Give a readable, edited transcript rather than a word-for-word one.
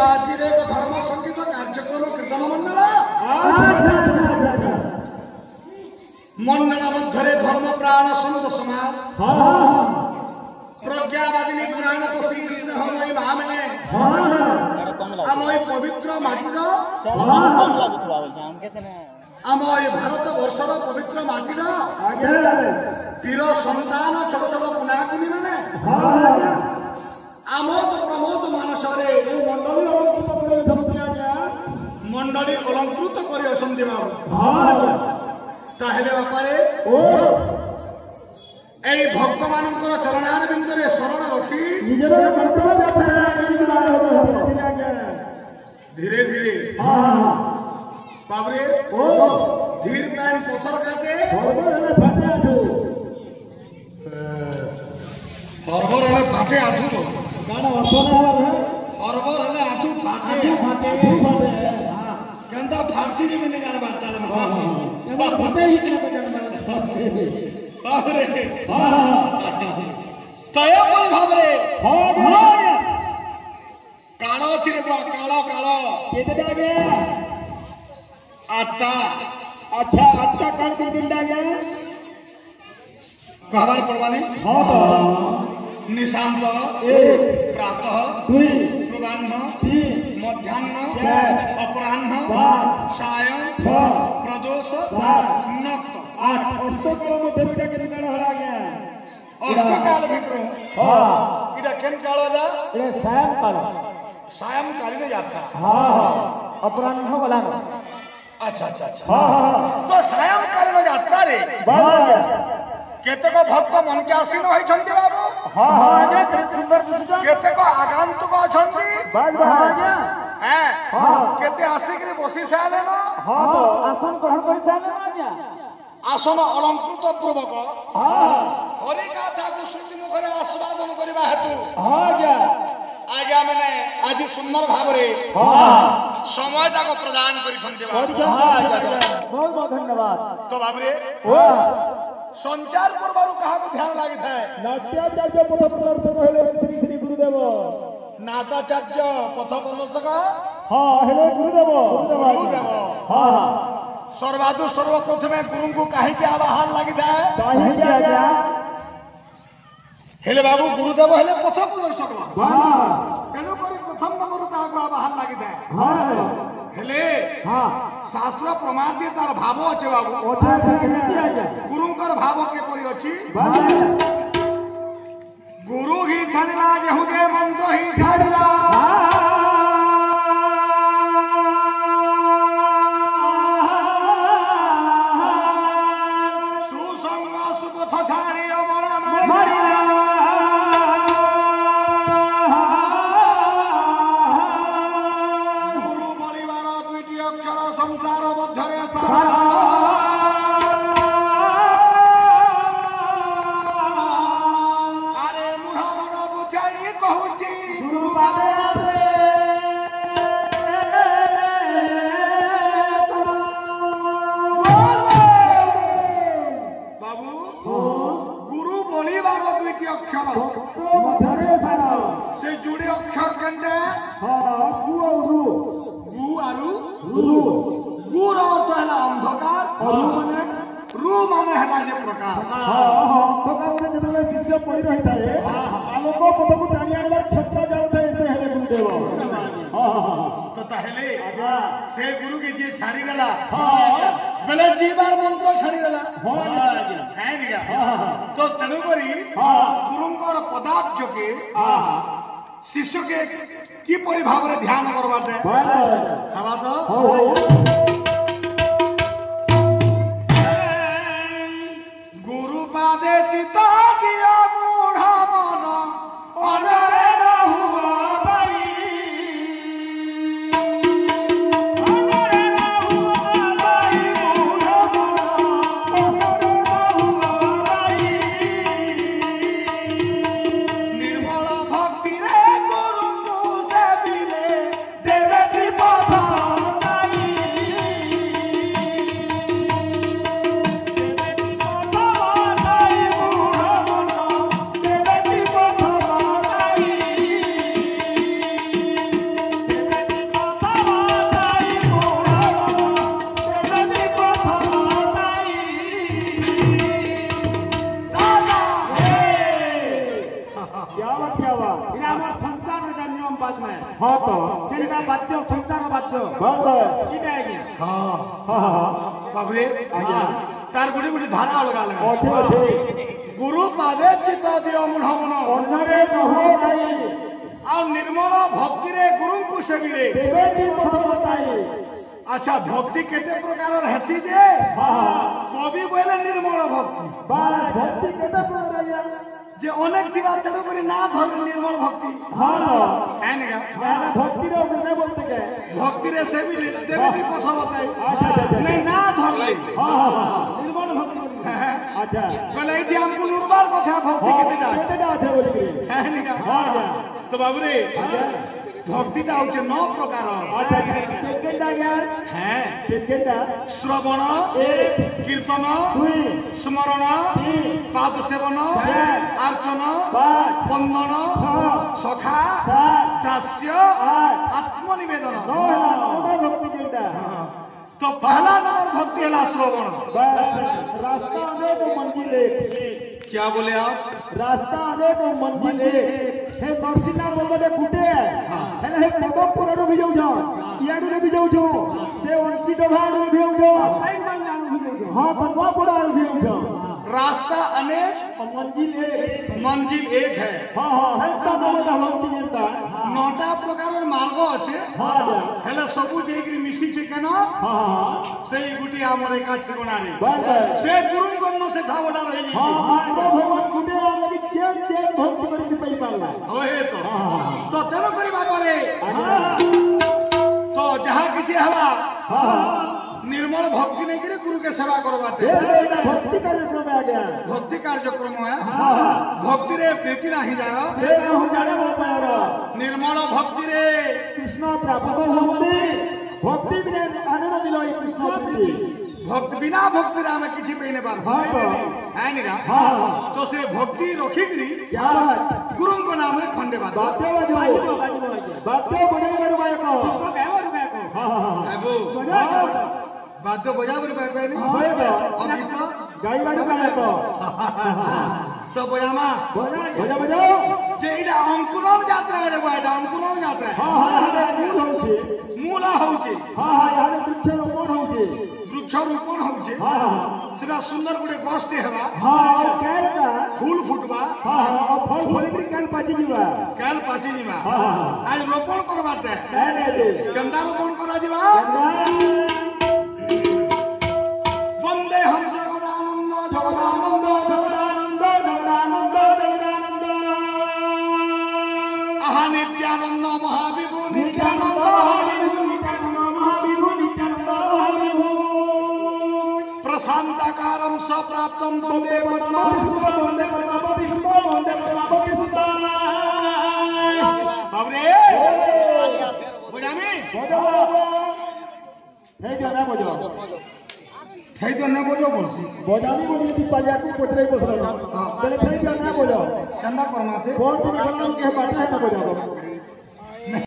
आज धर्म संगीत कार्यक्रम कीर्तन मंडल मंडल मध्य धर्म प्राण संत समाज प्रज्ञावादिनी पुराण श्री स्नेहमयी महामने आम पवित्र माटीर आम भारत वर्षर पवित्र माटीर वीर संतान छोट छोट कुनाकुनी मैंने आमोद प्रमोद मानसरे मंडली अलंकृत कर बापारे भक्त मान चरणार बिंदुरे शरण रखी धीरे धीरे बाबरे धीर पैन पथर काटे हरबर हेले फाटे आठू हरबर हेले आठू फाटे केंदा फारसी रे मैंने गाना बात बाबरे तय पर भाबरे कालो चिरबा कालो कालो केतेटा गे आठटा अच्छा अच्छा काल किंडा गे कहबार पड़बानी निशांत प्रातः पूर्वाह्न मध्याह्न अपराह्न सायं प्रदोष नक्त अष्टकाल भीतर इटा केन काल जा ए सायं कालीन यात्रा अपराह्न वाला अच्छा अच्छा अच्छा तो सायं कालीन यात्रा रे केतेक भक्त मन के आसीन होइछन्ति बाबू केतेक आगंतुक अछन्ति केते आसिक बसी साले ना आसन ग्रहण कर साले आसन अलंकृत पूर्वक हरि गाथा को श्रुति मुखरे आस्वादन करबा हेतु आज्ञा मैंने आज सुंदर भाव समय को प्रदान करिसन्ति बहुत बहुत धन्यवाद तो बाबरे संचार करबारु कहा को ध्यान लागि थाए नाट्याचार्य पथ प्रदर्शक हेले श्री श्री गुरुदेव नाटाचार्य पथ प्रदर्शक हेले गुरुदेव सर्वादु सर्वप्रथमे गुरु को काहे के आवाहन लागि थाए काहे के आज्ञा हेले बाबू गुरुदेव हेले पथ प्रदर्शक तेनु करी प्रथम नंबर ता को आवाहन लागि थाए हेले शास्त्र प्रमाण दे तार भाव अछि बाबू गुरुंकर भाव के परि अछि गुरु ही छाड़ला जेहुदे मंत्र ही छाड़ला सुसंग सुपथ छाड़ी अमरा मारिया गुरु परिवार दुईटी अक्षर संसार मध्यरे से जुड़े अक्षर केंदे गुर अर्थ है अंधकार रू माने है जे प्रकाश अंधकार जब शिष्य पड़ी रहता है आलोक पथ को टाणी आने छटका जाता है से हेले गुरुदेव तो ताहेले से गुरु के जे छाड़ी गला बेले जीवार मंत्र छाड़ी गला है निका तो तनु करी गुरुंकर पदार्थ के शिष्य के की परि भाव रे ध्यान करबाते हवा तो गुरु पादे चिता दिया बूढ़ा मन अनरे न हुआ निर्मल भक्ति रे गुरु को से बिले ବାଦ୍ୟ ସଂସାର ବାଦ୍ୟ କିଟା ଆଜ୍ଞା ବାବୁରେ ଆଜ୍ଞା ତାର ଗୋଟେ ଗୋଟେ ଧାରା ଅଲଗା ଅଲଗା ଅଛି ଅଛି ଗୁରୁ ପାଦେ ଚିତ୍ତ ଦିଅ ମୁଢ ମନ ଅନ୍ନରେ ନହୋ ନାହିଁ ଆଉ ନିର୍ମଳ ଭକ୍ତିରେ ଗୁରୁଙ୍କୁ ସେବିରେ ଦେବେଟି ପଥ ବତାଇ ଆଚ୍ଛା ଭକ୍ତି କେତେ ପ୍ରକାରର ହେସି ଯେ କବି ବୋଇଲେ ନିର୍ମଳ ଭକ୍ତି ବାସ୍ ଭକ୍ତି କେତେ ପ୍ରକାର ଆଜ୍ଞା ଯେ ଅନେକ ଥିବା ତେଣୁ କରି ନା ଧରିଲେ ନିର୍ମଳ ଭକ୍ତି ଭକ୍ତିର ଗୁଣେ বলতে কে ଭକ୍ତିରେ ସେବିରେ ଦେବେଟି ପଥ ବତାଇ ନାଇଁ ନା ଧରିଲେ ନିର୍ମଳ ଭକ୍ତି আচ্ছা କହିଲେ ଏଇଠି ଆମକୁ ନିର୍ବାଳ କଥା ଭକ୍ତି କେତେଟା ଅଛି কেতেটা আছে বলি তো বাবুরে ভক্তিটা হচ্ছে 9 প্রকার আচ্ছা কেতেটা আজ্ঞা হ্যাঁ কেতেটা শ্রবণ কীর্তন স্মরণ পাদ সেবন অর্চন বন্দন সখা দাস্য আত্মনিবেদন ভক্তি কেটা तो पहला नंबर भक्ति है श्रवण रास्ता अनेक मंजिल क्या बोले आप रास्ता अनेक मंजिल हे नरसिंह बोलबे गुटे हेले हे पदपुर रो भी जाउ इयाडू रे भी जाउ से अंची डभाडू भी जाउ हां पदपुर रो भी जाउ रास्ता अनेक मंजिल एक है हां हां हेता नमदा भक्ति जेता नौटा प्रकार मार्ग আছে হেলে সবু যেগরি মিশিছে কেন সেই গুটি আমার একা ঠিকানারে সে গুরু গণ্য সে ধাবটা রইলি ভগবান গুটে লাগি কে কে ভক্তি করি পাই পারলা ওহে তো তেনো করিবা পারে তো যাহা কিছু হলা निर्मल भक्ति नहीं करे गुरु के सेवा करवाते भक्ति कार्यक्रम आ गया भक्ति कार्यक्रम है भक्ति रे प्रीति नहीं जानो से नहीं जाने वो पारो निर्मल भक्ति रे कृष्ण प्राप्त भक्ति भक्ति बिना आनंद दिलो कृष्ण प्रीति भक्त बिना भक्ति रे हमें किछि पेने पार हां तो है निगा तो से भक्ति रखी करी क्या बात गुरु को नाम रे खंडे बात बाते बजो बाते बजाई मारो बाय को हां हां एबो बाद्य बजा बरे पाए पाए नहीं और गीत गाई बाजू गाय को तो बजामा बजा बजाओ जे इडा अंकुरण यात्रा रे बायडा अंकुरण यात्रा हां हां मूल होउची मूला होउची हां हां यारे वृक्ष रोपण होउची वृक्षरोपण होउची हां हां सेटा सुंदर गुडे गस्ते हेबा हां केलका फूल फुटबा हां हां फल फलित्री काल पाची जीवा काल पाची जीवा हां हां आज रोपण करबाते अरे रे गंदा रोपण करा जीवा वंदे हम जगदानंद जगदानंद जगदानंद जगदानंद जगदानंद आहा नित्यानंद महाविभु नित्यानंद महाविभु नित्यानंद महाविभु प्रशांताकारं सप्राप्तं वंदे पद्मा वंदे पद्मावती सुता वंदे पद्मावती सुता बाबरे बुझामी बजो हे जना बजो થઈ તો ન બોજો બોલસી बजानी बोली ती पाजाकू कोटरे बसला चले थे क्या ना बोलो ચંદા પરમાસે कौन ती बनाम के बाटा है ना बजाओ